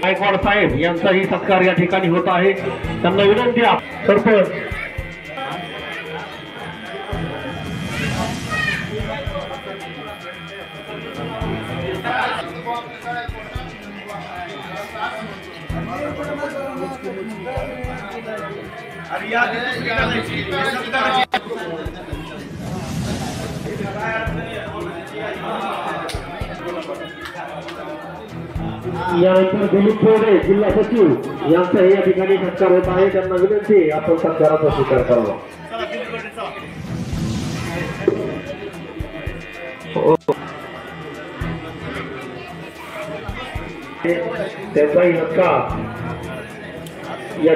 गायकवाड साहेब यांचाही सत्कार या ठिकाणी होत आहे। त्यांना विनंती आहे सरपंच यानंतर दिलीप बोर्डे जिल्हा सचिव यांचाही या ठिकाणी सत्कार होत आहे। त्यांना विनंती आपण सत्काराचा स्वीकार करावा। त्याचाही सत्कार या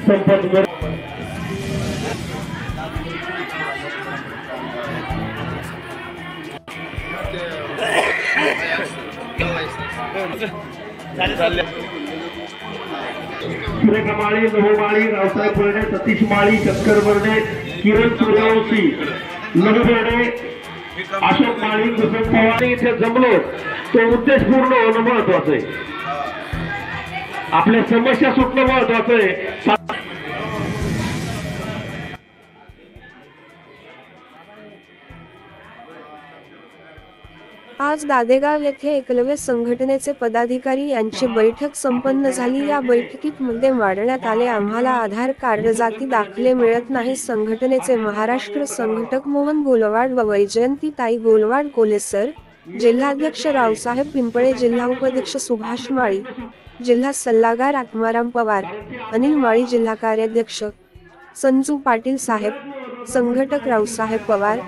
संपत सुरेखा माळी, नभो माळी, रावसाहेब बोर्डे, सतीश माळी, शंकर बोर्डे, किरण सूर्यवंशी, नभो बोर्डे, अशोक माळी, कुसुम पवार इथे जमलो तो उद्देश पूर्ण होणं महत्वाचं आहे। आपल्या समस्या सुटणं महत्वाचं आहे। आज दादेगाव येथे एकलव्य संघटनेचे पदाधिकारी यांची बैठक संपन्न झाली। या बैठकीत मुद्दे मांडण्यात आले। आम्हाला आधार कार्ड, जाती दाखले मिळत नाही। संघटनेचे महाराष्ट्र संघटक मोहन गोलवाड व वैजयंतीताई गोलवाड कोलेसर, जिल्हाध्यक्ष रावसाहेब पिंपळे, जिल्हा उपाध्यक्ष सुभाष माळी, जिल्हा सल्लागार आत्माराम पवार, अनिल माळी, जिल्हा कार्याध्यक्ष संजू पाटील साहेब, संघटक रावसाहेब पवार,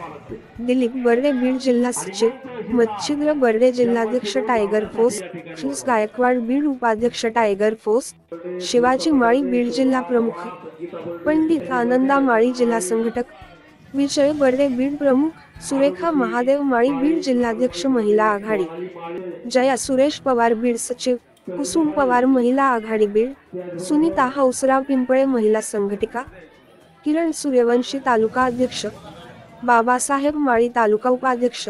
दिलीप बर्डे बीड जिल्हा सचिव, मच्छिंद्र बर्डे जिल्हाध्यक्ष टायगर फोर्स, शिस गायकवाड बीड उपाध्यक्ष टायगर फोर्स, शिवाजी माळी बीड जिल्हा प्रमुख, पंडित आनंदा माळी जिल्हा संघटक, विजय बर्डे बीड प्रमुख, सुरेखा महादेव माळी बीड जिल्हाध्यक्ष महिला आघाडी, जया सुरेश पवार बीड सचिव, कुसुम पवार महिला आघाडी बीड, सुनीता हौसराव पिंपळे महिला संघटिका, किरण सूर्यवंशी तालुका अध्यक्ष, बाबासाहेब माळी तालुका उपाध्यक्ष,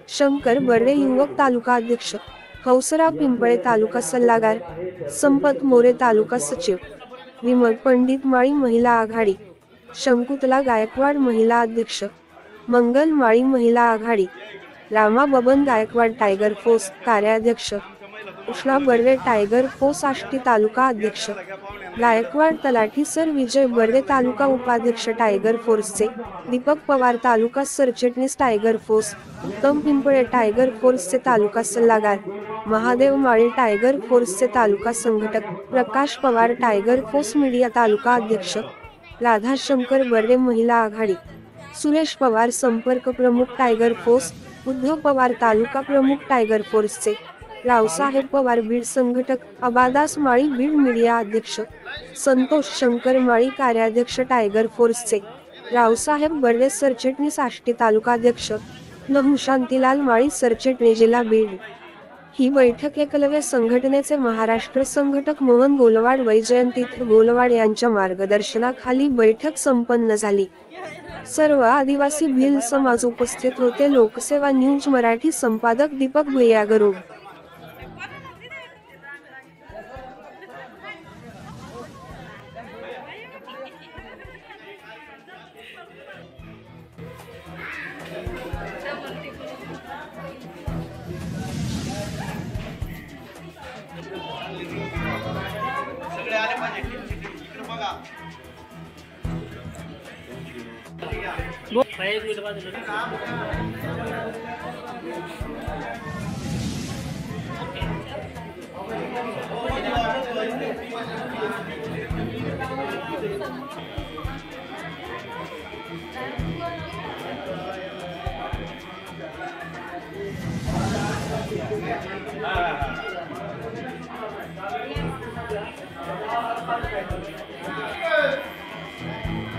शंकर बर्डे युवक तालुका अध्यक्ष, हौसराव पिंपळे तालुका सल्लागार, संपत मोरे तालुका सचिव, विमल पंडित माळी महिला आघाडी, शंकुतला गायकवाड महिला अध्यक्ष, मंगल माळी महिला आघाडी, रामा बबन गायकवाड टायगर फोर्स कार्याध्यक्ष, उषा बर्डे टायगर फोर्स आष्टी तालुका अध्यक्ष, गायकवाड तलाठी सर विजय बर्डे तालुका उपाध्यक्ष टायगर फोर्सचे, दीपक पवार तालुका सरचिटणीस टायगर फोर्स, उत्तम पिंपळे टायगर फोर्सचे तालुका सल्लागार, महादेव माळी टायगर फोर्सचे तालुका संघटक, प्रकाश पवार टायगर फोर्स मीडिया तालुका अध्यक्ष, राधा शंकर बर्डे महिला आघाडी, सुरेश पवार संपर्क प्रमुख टायगर फोर्स, उद्धव पवार तालुका प्रमुख टायगर फोर्सचे, रावसाहेब पवार बीड संघटक, अबादास माळी बीड मीडिया अध्यक्ष, संतोष शंकर माळी कार्याध्यक्ष टायगर फोर्सचे, रावसाहेब बर्डे सरचिटणीस आष्टी तालुका अध्यक्ष, नहू शांतीलाल माळी सरचिटणीस जिल्हा बीड। ही बैठक एकलव्य संघटनेचे महाराष्ट्र संघटक मोहन गोलवाड, वैजयंती गोलवाड यांच्या मार्गदर्शनाखाली बैठक संपन्न झाली। सर्व आदिवासी भिल समाज उपस्थित होते। लोकसेवा न्यूज मराठी संपादक दीपक भैया गरुड।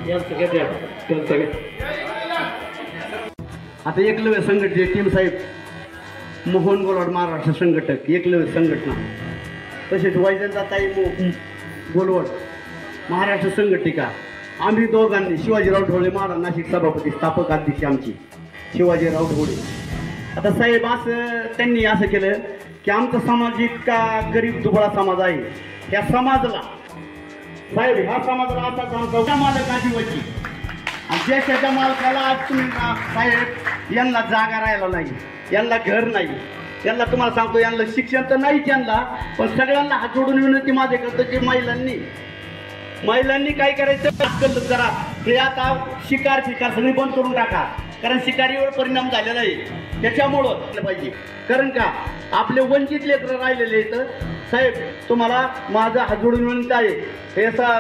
यांचं काय द्या त्यांचं काय. आता एकलव्य संघटने टीम साहेब मोहन गोलाड महाराष्ट्र संघटक एकलव्य संघटना, तसेच वैजंताताई गोलवड महाराष्ट्र संघटिका, आम्ही दोघांनी शिवाजीराव ढोळे महाराज नाशिक सभापती स्थापक अध्यक्ष आमची शिवाजीराव ढोळे. आता साहेब असं त्यांनी असं केलं की आमचा समाज इतका गरीब दुबळा समाज आहे, त्या समाजाला साहेब ह्या समाजाला असाच आमचा मालक आदिवासी आणि देशाच्या मालकाला आज तुम्ही साहेब यांना जागा राहायला नाही, यांना घर नाही, यांना तुम्हाला सांगतो यांना शिक्षण तर नाहीच यांना, पण सगळ्यांना हात जोडून विनंती माझे करतो की महिलांनी काय करायचं आजकाल जरा हे आता शिकार सगळी बंद करून टाका, कारण शिकारीवर परिणाम झालेला आहे त्याच्यामुळं पाहिजे. कारण का आपले वंचित लेकरं राहिलेले तर साहेब तुम्हाला माझा हात जोडून विनंती आहे. हे असा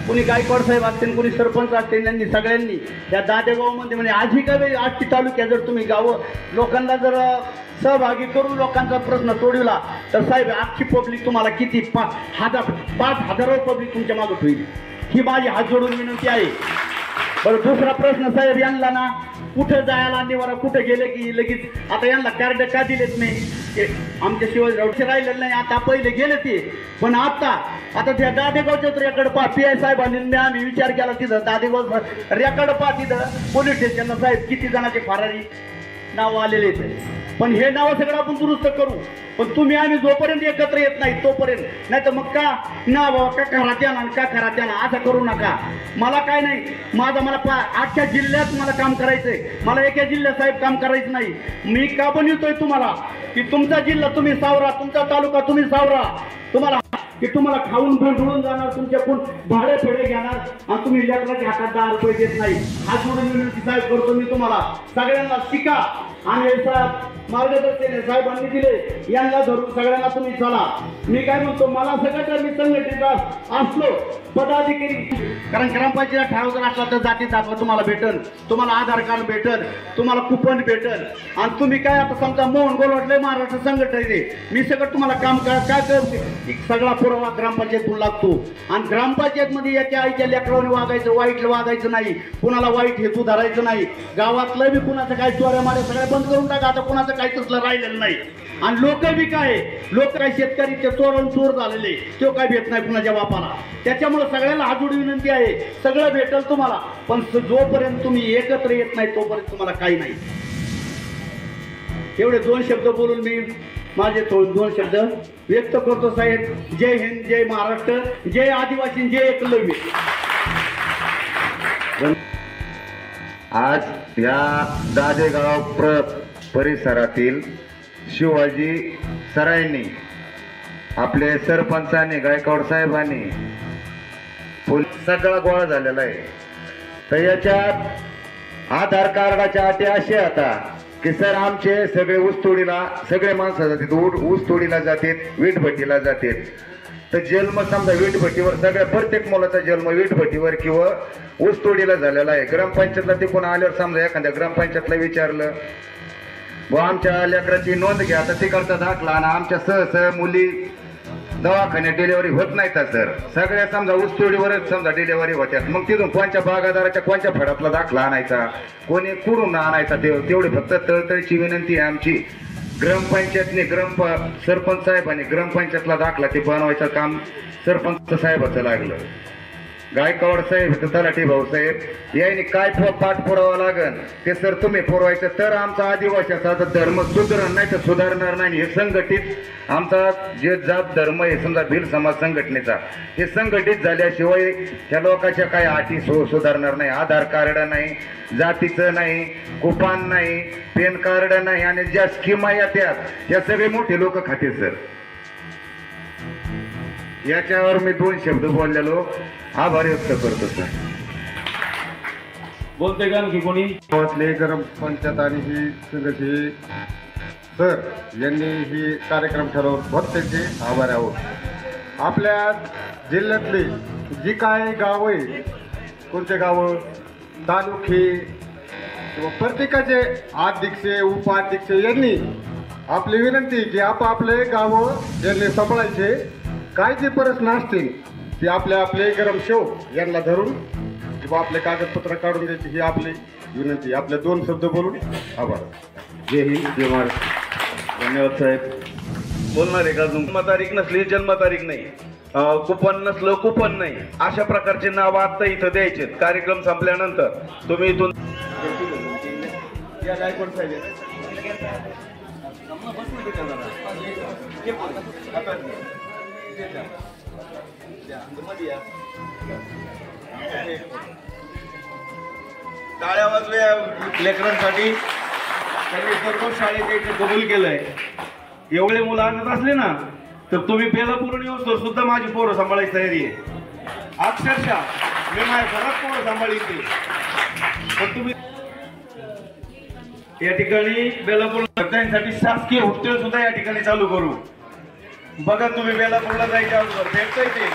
कोणी गायकवाड साहेब असतील, कोणी सरपंच असतील, यांनी सगळ्यांनी या दादेगावमध्ये म्हणजे आजही का वेळ आजची तालुक्यात जर तुम्ही गावं लोकांना जर सहभागी करून लोकांचा प्रश्न सोडवला तर साहेब अख्खी पब्लिक तुम्हाला किती 5,000 पब्लिक तुमच्या मागत होईल, ही माझी हात जोडून विनंती आहे. बरं दुसरा प्रश्न साहेब, यांना ना कुठं जायला निवारा, कुठं गेले की लगेच आता यांना कार्ड का दिलेत नाही, आमच्या शिवाजीरावचे राहिलेलं नाही. आता पहिले गेले ते, पण आता त्या दादेगावच्या रेकॉर्ड पहा, PI साहेबांनी आम्ही विचार केला तिथं दादेगाव रेकॉर्ड पहा, तिथं पोलीस स्टेशनला साहेब किती जणांचे फरारी नाव आलेले आहेत. पण हे नाव सगळं आपण दुरुस्त करू, पण तुम्ही आम्ही जोपर्यंत एकत्र येत नाही तोपर्यंत, नाही तर मग का ना बाबा का घरात येणार का घरात येणार असं करू नका. मला काय नाही, मला अख्ख्या जिल्ह्यात मला काम करायचंय, मला एका जिल्ह्यात साहेब काम करायचं नाही. मी का पण येतोय तुम्हाला की तुमचा जिल्हा तुम्ही सावरा, तुमचा तालुका तुम्ही सावरा, तुम्हाला खाऊन भेंडळून जाणार, तुमच्याकडून भाडे फेडे घेणार आणि तुम्ही लेकराच्या हातात 10 रुपये देत नाही. हात जोडून विनंती साहेब करतो मी तुम्हाला सगळ्यांना, शिका आणि मार्गदर्शन साहेबांनी दिले यांना धरून सगळ्यांना तुम्ही चला. मी काय म्हणतो, मला सगळं मी संघटित असलो पदाधिकारी, कारण ग्रामपंचायत ठराव असला तर जाती दाखवा तुम्हाला भेटल, तुम्हाला आधार कार्ड भेटल, तुम्हाला कुपन भेटल. आणि तुम्ही काय आता समजा मोहन गोलवडले महाराष्ट्र संघटने, मी सगळं तुम्हाला काम काय करते सगळा पुरावा ग्रामपंचायतून लागतो. आणि ग्रामपंचायत मध्ये याच्या आईच्या लेकराने वागायचं, वाईट वागायचं नाही, कुणाला वाईट हेतू धरायचं नाही. गावातलं बी कुणाचं काय चोऱ्या मारे सगळ्या बंद करून टाका, आता कुणाचं काही तसलं राहिलेलं नाही. आणि लोक बी काय शेतकरीचे चोर झालेले, तो काय भेट नाही कुणाच्या बापाला. त्याच्यामुळे सगळ्यांना हात जोडून विनंती आहे, सगळं भेटल तुम्हाला, पण जोपर्यंत तुम्ही एकत्र येत नाही तोपर्यंत तुम्हाला काही नाही. एवढे 2 शब्द बोलून मी माझे 2 शब्द व्यक्त करतो साहेब. जय हिंद, जय महाराष्ट्र, जय आदिवासी, जय एकलव्य. आज या दादेगाव परिसरातील शिवाजी सरांनी, आपले सरपंचांनी, गायकवाड साहेबांनी सगळा गोळा झालेला आहे. तर याच्यात आधार कार्डाच्या अटी अशी आता की सर आमचे सगळे ऊसतोडीला, सगळे माणसं जातात, ऊसतोडीला जातात, वीटभट्टीला जातात. तर जन्म समजा वीटभट्टीवर, सगळ्या प्रत्येक मुलाचा जन्म वीटभट्टीवर किंवा ऊसतोडीला झालेला आहे. ग्रामपंचायतला ते कोण आल्यावर समजा एखाद्या ग्रामपंचायतला विचारलं व आमच्या लेकराची नोंद घ्या, तर तिकडचा दाखला आणि आमच्या सहसह मुली दवाखान्यात डिलेव्हरी होत नाही तर सर सगळ्या समजा ऊसतोडीवरच समजा डिलेव्हरी होत्यात. मग तिथून कोणत्या बागादाराच्या कोणत्या फडातला दाखला आणायचा, कोणी कुठून आणायचा, तेवढी फक्त तळतळीची विनंती आहे आमची. ग्रामपंचायतने सरपंच साहेबांनी ग्रामपंचायतला दाखला ते बनवायचं काम सरपंच साहेबाचं लागलं. गायकवाड साहेब, तलाठी भाऊ साहेब यांनी काय पाठपुरावा लागन ते सर तुम्ही पुरवायचं, तर आमचा आदिवासीचा धर्म सुधारण नाही तर सुधारणार नाही. हे संघटित आमचा जे जात धर्म आहे समजा भिल समाज संघटनेचा, हे संघटित झाल्याशिवाय त्या लोकांच्या काही अटी सुधारणार नाही. आधार कार्ड नाही, जातीचं नाही, कुपान नाही, पॅन कार्ड नाही, आणि ज्या स्कीमा येतात या सगळे मोठे लोक खाते सर. याच्यावर मी 2 शब्द बोललेलो, आभार व्यक्त करतो सर. बोलते का की कोणी गावातले ग्रामपंचायत आणि ही संघटने सर यांनी ही कार्यक्रम ठरवून प्रत्येकाचे आभार आहोत. आपल्या जिल्ह्यातली जी काय गावं आहे, कोणते गावं तालुके किंवा प्रत्येकाचे अध्यक्ष उपाध्यक्ष यांनी आपली विनंती की आपले गावं यांनी सांभाळायचे. काय जे प्रश्न असतील ते आपले ग्रामसेवक यांना धरून व आपले कागदपत्र काढून द्यायची ही आपली विनंती. आपले 2 शब्द बोलून आभार. जय हिंद जय महाराष्ट्र. धन्यवाद साहेब. बोलणार आहे का अजून? जन्मतारीख नसली जन्मतारीख नाही, कुपन नसलं कुपन नाही, अशा प्रकारचे नाव आता इथं द्यायचे. कार्यक्रम संपल्यानंतर तुम्ही इथून टाळ्या वाजव्या लेकरांसाठी. त्यांनी सर्व शाळेत यायचं कबूल केलंय. एवढे मुलं आणत असले ना तर तुम्ही बेलापूरून येऊस तर सुद्धा माझी पोरं सांभाळायची तयारी आहे. अक्षरशः मी माझ्या घरात पोरं सांभाळीन ते. पण तुम्ही या ठिकाणी बेलापूर विद्यार्थ्यांसाठी शासकीय हॉस्टेल सुद्धा या ठिकाणी चालू करू. बघा तुम्ही बेलापूरला जायच्या अगोदर भेटता येते,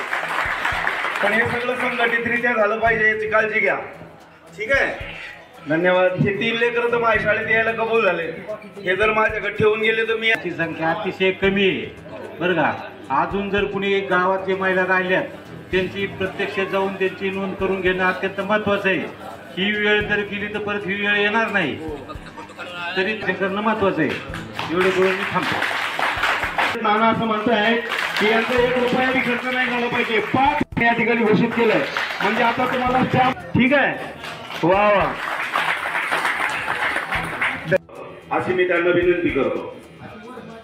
पण हे सगळं संघटितरित्या झालं पाहिजे याची काळजी घ्या. ठीक आहे, धन्यवाद. हे 3 लेकर तर माझ्या शाळेत यायला कबूल झाले. हे जर माझ्याकडे ठेवून गेले तर मी ची संख्या अतिशय कमी आहे बरं का. अजून जर कुणी गावात जे महिला राहिल्यात त्यांची प्रत्यक्ष जाऊन त्यांची नोंद करून घेणं अत्यंत महत्वाचं आहे. ही वेळ जर गेली तर परत ही वेळ येणार नाही, तरी ते करणं महत्वाचं आहे. एवढे बोलून मी थांबतो. नाना असं म्हणताय की यांचा 1 रुपया बी खर्च नाही झाला पाहिजे. 5 या ठिकाणी घोषित केलंय, म्हणजे आता तुम्हाला ठीक आहे. वा वा, अशी मी त्यांना विनंती करतो.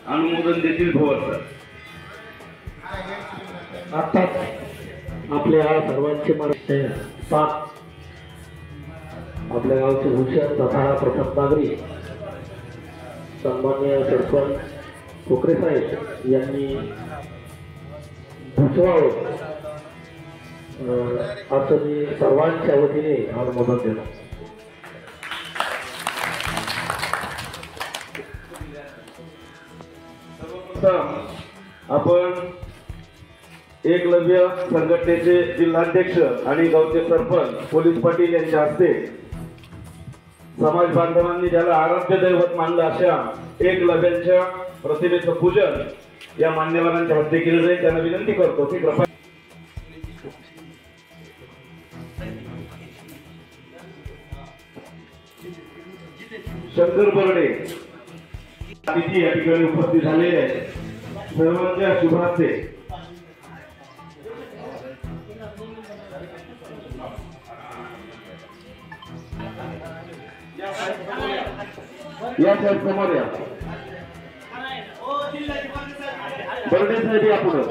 अनुमोदन देतील भोवर सर. आताच आपल्या सर्वांचे मराठी 7 आपल्या गावचे भूषण तथा प्रथम नागरिक सन्मान्य सरपंच कोकरे साहेब यांनी भुसवावं असं मी सर्वांच्या वतीने अनुमोदन देतो. आपण एकलव्य संघटनेचे जिल्हाध्यक्ष आणि गावचे सरपंच पोलीस पाटील यांच्या हस्ते समाज बांधवांनी ज्याला आराध्य दैवत मानलं अशा एकलव्यांच्या प्रतिमेचं पूजन या मान्यवरांच्या हस्ते केलं जाईल. त्यांना विनंती करतो की कृपया शंकर बर्डे अतिथी या ठिकाणी उपस्थित झालेले आहेत. सर्वांच्या शुभार्थे या साहेब समोर या. बर्डे साहेब या पुढे.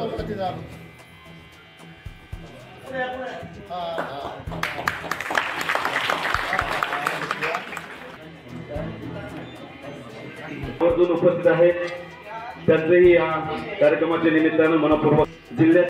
उपस्थित आहेत त्यांचेही या कार्यक्रमाच्या निमित्तानं मनपूर्वक जिल्ह्यात